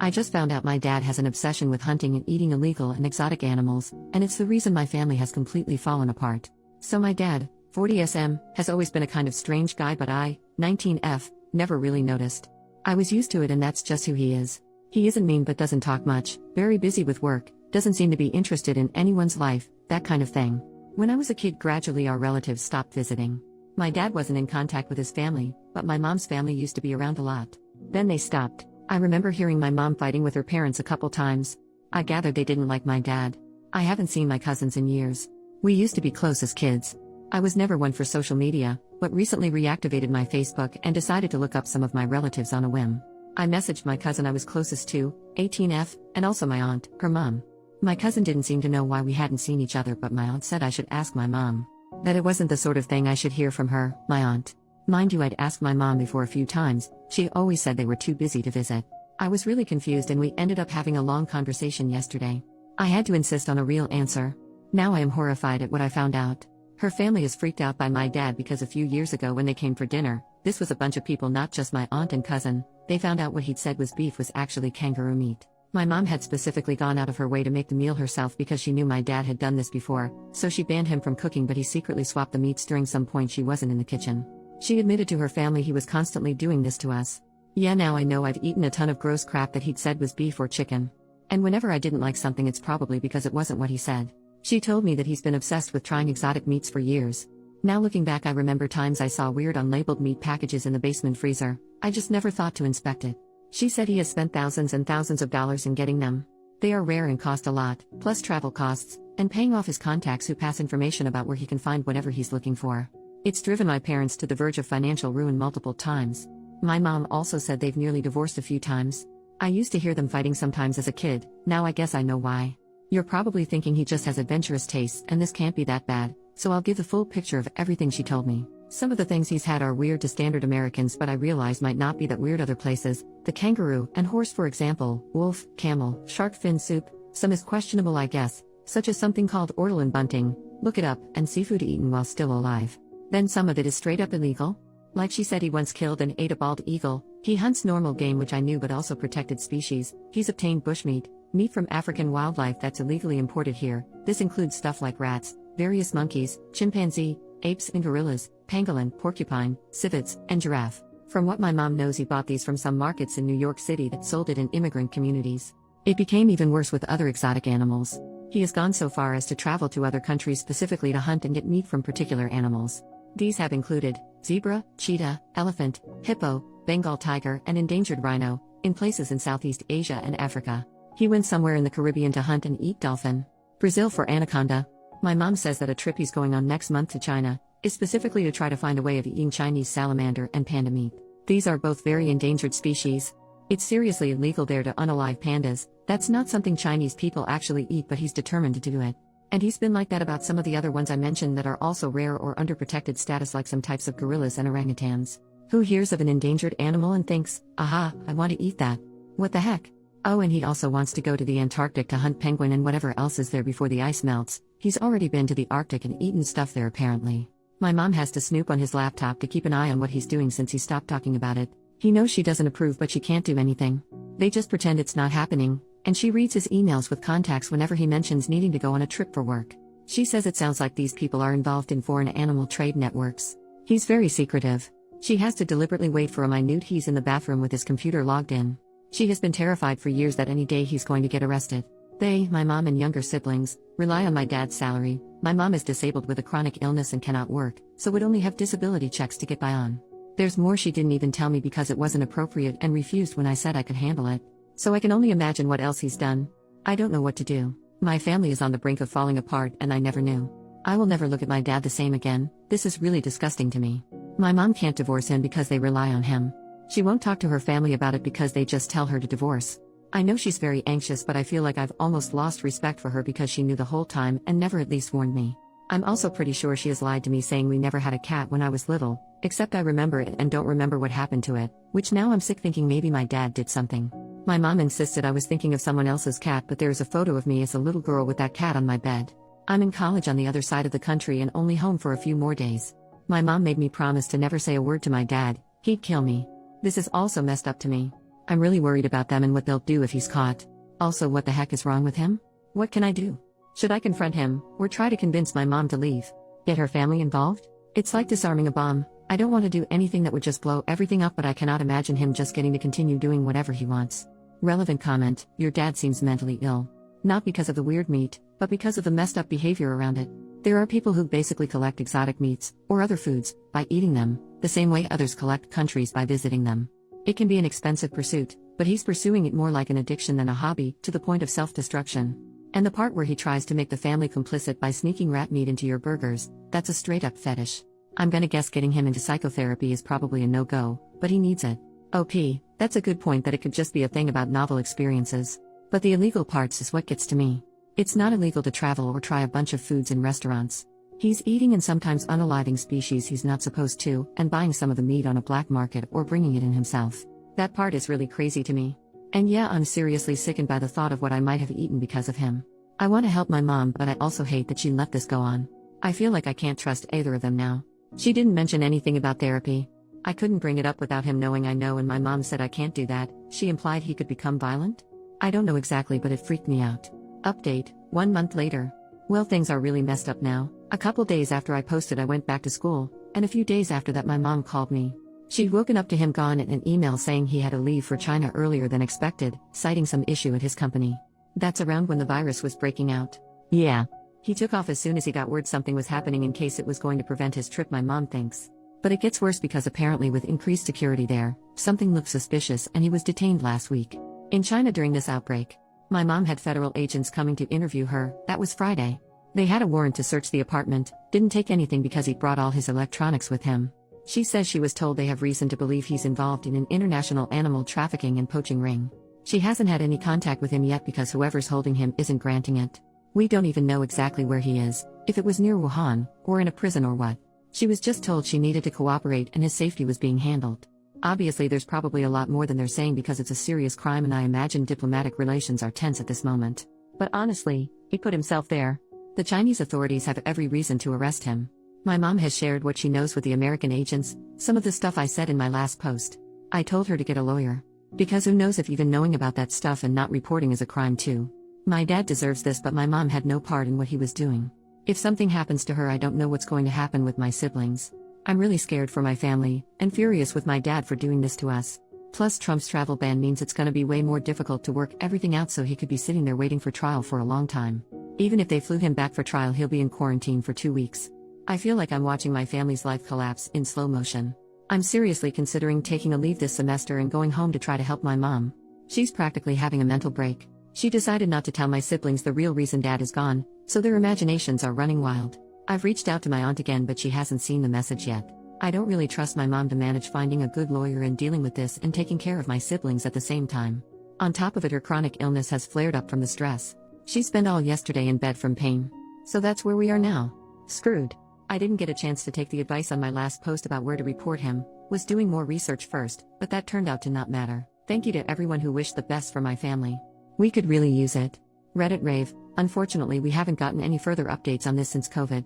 I just found out my dad has an obsession with hunting and eating illegal and exotic animals, and it's the reason my family has completely fallen apart. So my dad, 40SM, has always been a kind of strange guy, but I, 19F, never really noticed. I was used to it, and that's just who he is. He isn't mean but doesn't talk much, very busy with work, doesn't seem to be interested in anyone's life, that kind of thing. When I was a kid, gradually our relatives stopped visiting. My dad wasn't in contact with his family, but my mom's family used to be around a lot. Then they stopped. I remember hearing my mom fighting with her parents a couple times. I gathered they didn't like my dad. I haven't seen my cousins in years. We used to be close as kids. I was never one for social media, but recently reactivated my Facebook and decided to look up some of my relatives on a whim. I messaged my cousin I was closest to, 18F, and also my aunt, her mom. My cousin didn't seem to know why we hadn't seen each other, but my aunt said I should ask my mom. That it wasn't the sort of thing I should hear from her, my aunt. Mind you, I'd asked my mom before a few times. She always said they were too busy to visit. I was really confused, and we ended up having a long conversation yesterday. I had to insist on a real answer. Now I am horrified at what I found out. Her family is freaked out by my dad because a few years ago when they came for dinner, this was a bunch of people, not just my aunt and cousin, they found out what he'd said was beef was actually kangaroo meat. My mom had specifically gone out of her way to make the meal herself because she knew my dad had done this before, so she banned him from cooking, but he secretly swapped the meats during some point she wasn't in the kitchen. She admitted to her family he was constantly doing this to us. Yeah, now I know I've eaten a ton of gross crap that he'd said was beef or chicken. And whenever I didn't like something, it's probably because it wasn't what he said. She told me that he's been obsessed with trying exotic meats for years. Now looking back, I remember times I saw weird unlabeled meat packages in the basement freezer. I just never thought to inspect it. She said he has spent thousands and thousands of dollars in getting them. They are rare and cost a lot, plus travel costs, and paying off his contacts who pass information about where he can find whatever he's looking for. It's driven my parents to the verge of financial ruin multiple times. My mom also said they've nearly divorced a few times. I used to hear them fighting sometimes as a kid, now I guess I know why. You're probably thinking he just has adventurous tastes and this can't be that bad, so I'll give the full picture of everything she told me. Some of the things he's had are weird to standard Americans, but I realize might not be that weird other places. The kangaroo and horse, for example, wolf, camel, shark fin soup. Some is questionable, I guess, such as something called ortolan bunting, look it up, and seafood eaten while still alive. Then some of it is straight up illegal. Like she said, he once killed and ate a bald eagle. He hunts normal game, which I knew, but also protected species. He's obtained bushmeat, meat from African wildlife that's illegally imported here. This includes stuff like rats, various monkeys, chimpanzee, apes and gorillas, pangolin, porcupine, civets, and giraffe. From what my mom knows, he bought these from some markets in New York City that sold it in immigrant communities. It became even worse with other exotic animals. He has gone so far as to travel to other countries specifically to hunt and get meat from particular animals. These have included zebra, cheetah, elephant, hippo, Bengal tiger, and endangered rhino, in places in Southeast Asia and Africa. He went somewhere in the Caribbean to hunt and eat dolphin. Brazil for anaconda. My mom says that a trip he's going on next month to China is specifically to try to find a way of eating Chinese salamander and panda meat. These are both very endangered species. It's seriously illegal there to unalive pandas. That's not something Chinese people actually eat, but he's determined to do it. And he's been like that about some of the other ones I mentioned that are also rare or under protected status, like some types of gorillas and orangutans. Who hears of an endangered animal and thinks, aha, I want to eat that? What the heck? Oh, and he also wants to go to the Antarctic to hunt penguin and whatever else is there before the ice melts. He's already been to the Arctic and eaten stuff there apparently. My mom has to snoop on his laptop to keep an eye on what he's doing since he stopped talking about it. He knows she doesn't approve, but she can't do anything. They just pretend it's not happening, and she reads his emails with contacts whenever he mentions needing to go on a trip for work. She says it sounds like these people are involved in foreign animal trade networks. He's very secretive. She has to deliberately wait for a minute he's in the bathroom with his computer logged in. She has been terrified for years that any day he's going to get arrested. They, my mom and younger siblings, rely on my dad's salary. My mom is disabled with a chronic illness and cannot work, so would only have disability checks to get by on. There's more she didn't even tell me because it wasn't appropriate and refused when I said I could handle it. So I can only imagine what else he's done. I don't know what to do. My family is on the brink of falling apart and I never knew. I will never look at my dad the same again. This is really disgusting to me. My mom can't divorce him because they rely on him. She won't talk to her family about it because they just tell her to divorce. I know she's very anxious, but I feel like I've almost lost respect for her because she knew the whole time and never at least warned me. I'm also pretty sure she has lied to me saying we never had a cat when I was little, except I remember it and don't remember what happened to it, which now I'm sick thinking maybe my dad did something. My mom insisted I was thinking of someone else's cat, but there is a photo of me as a little girl with that cat on my bed. I'm in college on the other side of the country and only home for a few more days. My mom made me promise to never say a word to my dad. He'd kill me. This is also messed up to me. I'm really worried about them and what they'll do if he's caught. Also, what the heck is wrong with him? What can I do? Should I confront him, or try to convince my mom to leave? Get her family involved? It's like disarming a bomb. I don't want to do anything that would just blow everything up, but I cannot imagine him just getting to continue doing whatever he wants. Relevant comment: your dad seems mentally ill. Not because of the weird meat, but because of the messed up behavior around it. There are people who basically collect exotic meats, or other foods, by eating them, the same way others collect countries by visiting them. It can be an expensive pursuit, but he's pursuing it more like an addiction than a hobby, to the point of self-destruction. And the part where he tries to make the family complicit by sneaking rat meat into your burgers, that's a straight-up fetish. I'm gonna guess getting him into psychotherapy is probably a no-go, but he needs it. OP, that's a good point that it could just be a thing about novel experiences. But the illegal parts is what gets to me. It's not illegal to travel or try a bunch of foods in restaurants. He's eating and sometimes unaliving species he's not supposed to, and buying some of the meat on a black market or bringing it in himself. That part is really crazy to me. And yeah, I'm seriously sickened by the thought of what I might have eaten because of him. I want to help my mom, but I also hate that she let this go on. I feel like I can't trust either of them now. She didn't mention anything about therapy. I couldn't bring it up without him knowing I know, and my mom said I can't do that. She implied he could become violent? I don't know exactly, but it freaked me out. Update, 1 month later. Well, things are really messed up now. A couple days after I posted, I went back to school, and a few days after that my mom called me. She'd woken up to him gone and an email saying he had to leave for China earlier than expected, citing some issue at his company. That's around when the virus was breaking out. Yeah. He took off as soon as he got word something was happening in case it was going to prevent his trip, my mom thinks. But it gets worse because apparently with increased security there, something looked suspicious and he was detained last week. In China during this outbreak. My mom had federal agents coming to interview her. That was Friday. They had a warrant to search the apartment, didn't take anything because he brought all his electronics with him. She says she was told they have reason to believe he's involved in an international animal trafficking and poaching ring. She hasn't had any contact with him yet because whoever's holding him isn't granting it. We don't even know exactly where he is, if it was near Wuhan, or in a prison or what. She was just told she needed to cooperate and his safety was being handled. Obviously there's probably a lot more than they're saying because it's a serious crime, and I imagine diplomatic relations are tense at this moment. But honestly, he put himself there. The Chinese authorities have every reason to arrest him. My mom has shared what she knows with the American agents, some of the stuff I said in my last post. I told her to get a lawyer. Because who knows if even knowing about that stuff and not reporting is a crime too. My dad deserves this, but my mom had no part in what he was doing. If something happens to her, I don't know what's going to happen with my siblings. I'm really scared for my family, and furious with my dad for doing this to us. Plus Trump's travel ban means it's gonna be way more difficult to work everything out, so he could be sitting there waiting for trial for a long time. Even if they flew him back for trial, he'll be in quarantine for 2 weeks. I feel like I'm watching my family's life collapse in slow motion. I'm seriously considering taking a leave this semester and going home to try to help my mom. She's practically having a mental break. She decided not to tell my siblings the real reason dad is gone, so their imaginations are running wild. I've reached out to my aunt again, but she hasn't seen the message yet. I don't really trust my mom to manage finding a good lawyer and dealing with this and taking care of my siblings at the same time. On top of it, her chronic illness has flared up from the stress. She spent all yesterday in bed from pain. So that's where we are now. Screwed. I didn't get a chance to take the advice on my last post about where to report him, was doing more research first, but that turned out to not matter. Thank you to everyone who wished the best for my family. We could really use it. Reddit rave. Unfortunately, we haven't gotten any further updates on this since COVID.